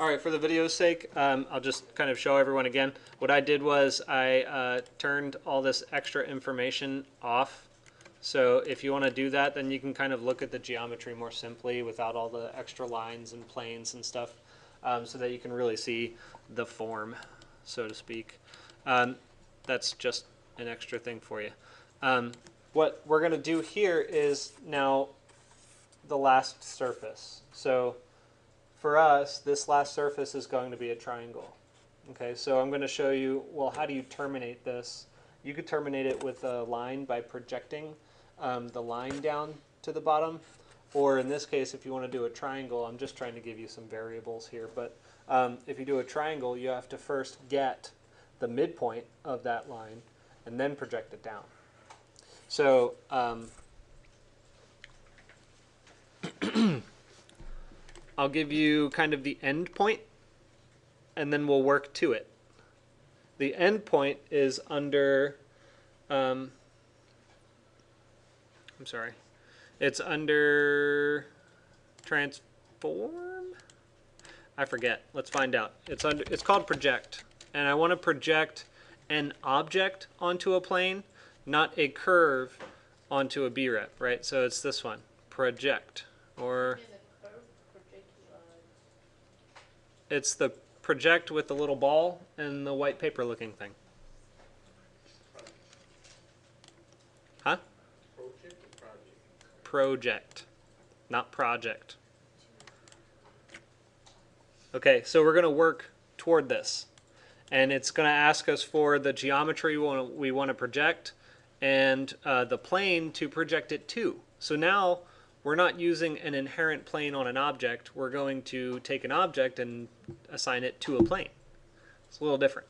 All right, for the video's sake, I'll just kind of show everyone again. What I did was I turned all this extra information off. So if you want to do that, then you can kind of look at the geometry more simply without all the extra lines and planes and stuff, so that you can really see the form, so to speak. That's just an extra thing for you. What we're going to do here is now the last surface. So for us, this last surface is going to be a triangle. Okay, so I'm going to show you, well, how do you terminate this? You could terminate it with a line by projecting the line down to the bottom. Or in this case, if you want to do a triangle, I'm just trying to give you some variables here. But if you do a triangle, you have to first get the midpoint of that line and then project it down. So I'll give you kind of the end point, and then we'll work to it. The end point is under, I'm sorry, it's under transform? I forget. Let's find out. It's called project, and I want to project an object onto a plane, not a curve onto a B-rep, right? So it's this one, project, or it's the project with the little ball and the white paper looking thing. Huh? Project or project? Project, not project. Okay, so we're going to work toward this. And it's going to ask us for the geometry we want to project and the plane to project it to. So now we're not using an inherent plane on an object. We're going to take an object and assign it to a plane. It's a little different.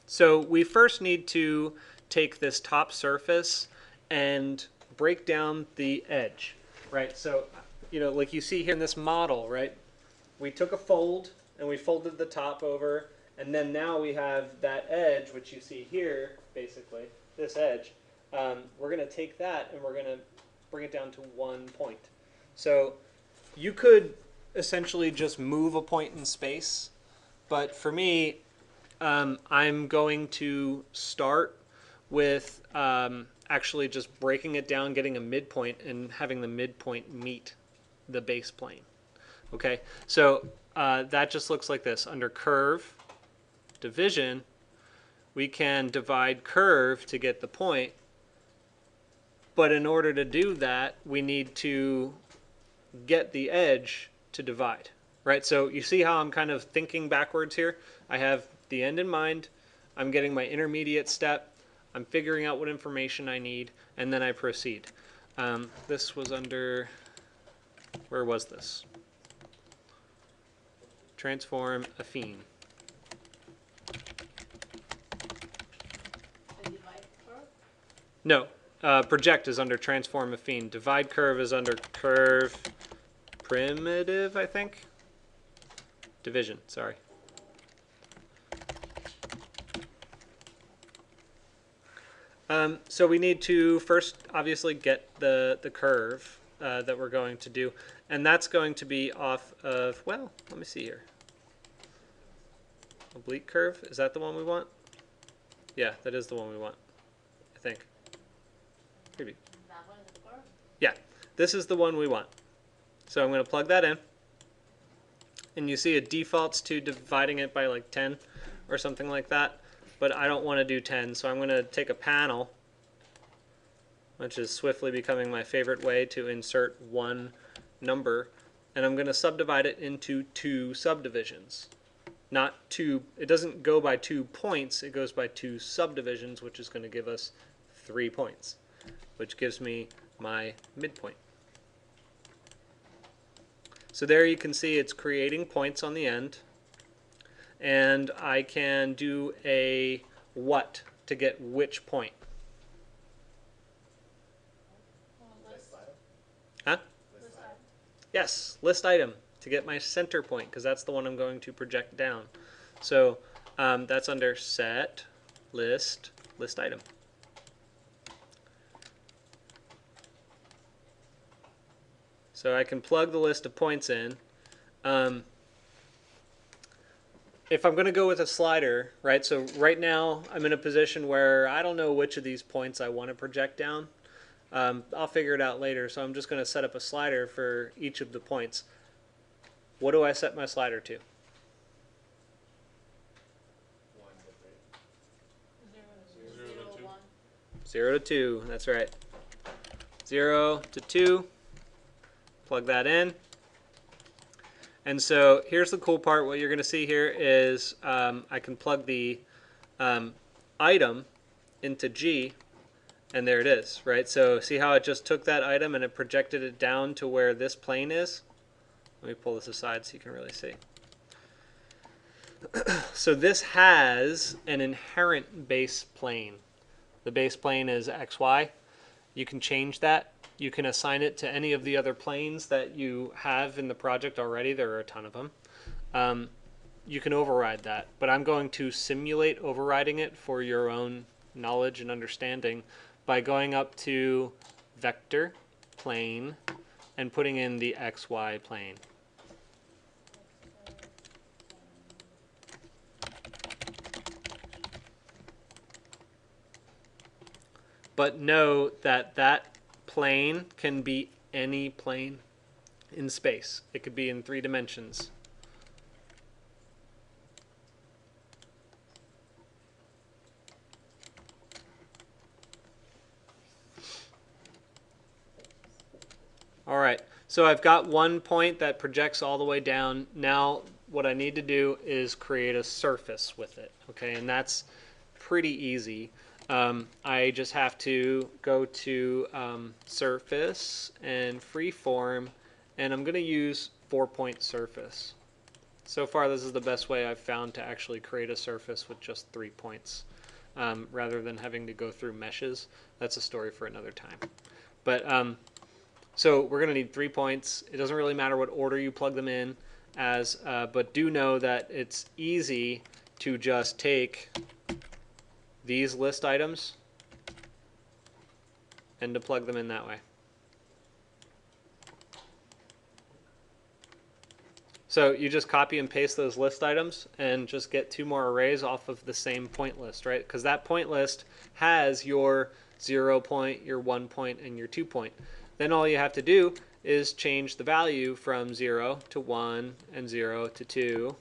So we first need to take this top surface and break down the edge, right? So, you know, like you see here in this model, right? We took a fold and we folded the top over, and then now we have that edge, which you see here, basically, this edge. We're going to take that and we're going to bring it down to 1 point. So you could essentially just move a point in space, but for me, I'm going to start with actually just breaking it down, getting a midpoint, and having the midpoint meet the base plane. Okay, so that just looks like this. Under curve, division, we can divide curve to get the point. But in order to do that, we need to get the edge to divide, right? So you see how I'm kind of thinking backwards here? I have the end in mind. I'm getting my intermediate step. I'm figuring out what information I need, and then I proceed. This was under, where was this? Transform affine. No. Project is under transform affine. Divide curve is under curve primitive, I think. Division, sorry. So we need to first obviously get the curve that we're going to do. And that's going to be off of, well, let me see here. Oblique curve, is that the one we want? Yeah, that is the one we want, I think. Maybe. That one is the curve? Yeah, this is the one we want. So I'm going to plug that in. And you see it defaults to dividing it by like 10 or something like that. But I don't want to do 10, so I'm going to take a panel, which is swiftly becoming my favorite way to insert one number, and I'm going to subdivide it into 2 subdivisions. Not 2, it doesn't go by 2 points, it goes by 2 subdivisions, which is going to give us 3 points, which gives me my midpoint. So there you can see it's creating points on the end, and I can do a what to get which point. Huh? Yes, list item to get my center point, because that's the one I'm going to project down. So that's under set, list item. So I can plug the list of points in, If I'm going to go with a slider, right, so right now I'm in a position where I don't know which of these points I want to project down. I'll figure it out later, so I'm just going to set up a slider for each of the points. What do I set my slider to? 0 to 2, that's right. 0 to 2, plug that in. And so here's the cool part. What you're going to see here is I can plug the item into G, and there it is, right? So see how it just took that item and it projected it down to where this plane is? Let me pull this aside so you can really see. So this has an inherent base plane. The base plane is XY. You can change that. You can assign it to any of the other planes that you have in the project already. There are a ton of them. You can override that, but I'm going to simulate overriding it for your own knowledge and understanding by going up to vector, plane, and putting in the XY plane. But know that that plane can be any plane in space. It could be in 3 dimensions. All right, so I've got one point that projects all the way down. Now what I need to do is create a surface with it, okay? And that's pretty easy. I just have to go to surface and freeform, and I'm going to use 4-point surface. So far, this is the best way I've found to actually create a surface with just 3 points, rather than having to go through meshes. That's a story for another time. But so we're going to need 3 points. It doesn't really matter what order you plug them in as, but do know that it's easy to just take these list items and to plug them in that way. So you just copy and paste those list items and just get 2 more arrays off of the same point list, right? Because that point list has your 0 point, your 1 point, and your 2 point. Then all you have to do is change the value from 0 to 1 and 0 to 2.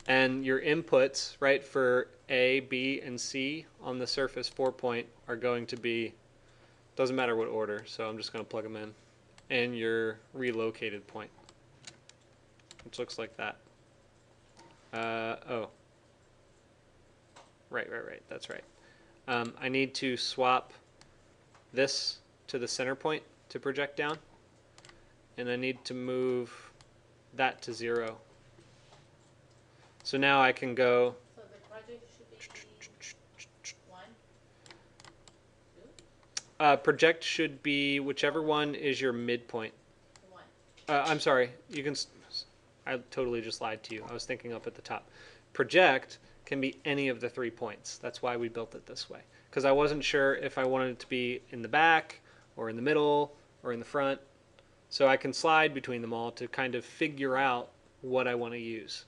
And your inputs, right, for A, B, and C on the surface 4-point are going to be, doesn't matter what order, so I'm just going to plug them in. And your relocated point, which looks like that. Oh. Right, that's right. I need to swap this to the center point to project down, and I need to move that to 0. So now I can go. So the project should be 1, 2? Project should be whichever one is your midpoint. 1. I'm sorry. You can. I totally just lied to you. I was thinking up at the top. Project can be any of the 3 points. That's why we built it this way. Because I wasn't sure if I wanted it to be in the back or in the middle or in the front. So I can slide between them all to kind of figure out what I want to use.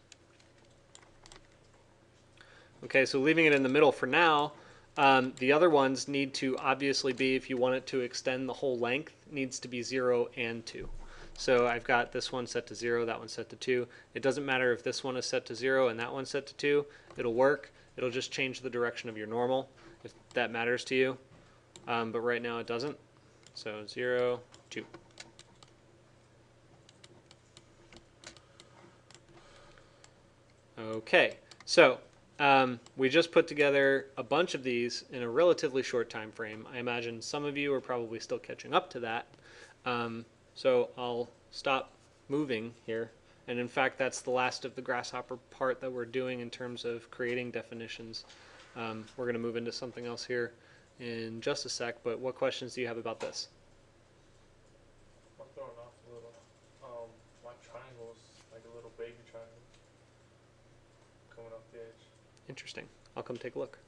Okay, so leaving it in the middle for now. The other ones need to obviously be, if you want it to extend the whole length, needs to be 0 and 2. So I've got this one set to 0, that one set to 2. It doesn't matter if this one is set to 0 and that one's set to 2. It'll work. It'll just change the direction of your normal, if that matters to you. But right now it doesn't. So 0, 2. Okay, so we just put together a bunch of these in a relatively short time frame. I imagine some of you are probably still catching up to that. So I'll stop moving here. And in fact, that's the last of the Grasshopper part that we're doing in terms of creating definitions. We're going to move into something else here in just a sec, but what questions do you have about this? I'm throwing off a little. My triangle's like a little baby triangle coming off the edge. Interesting. I'll come take a look.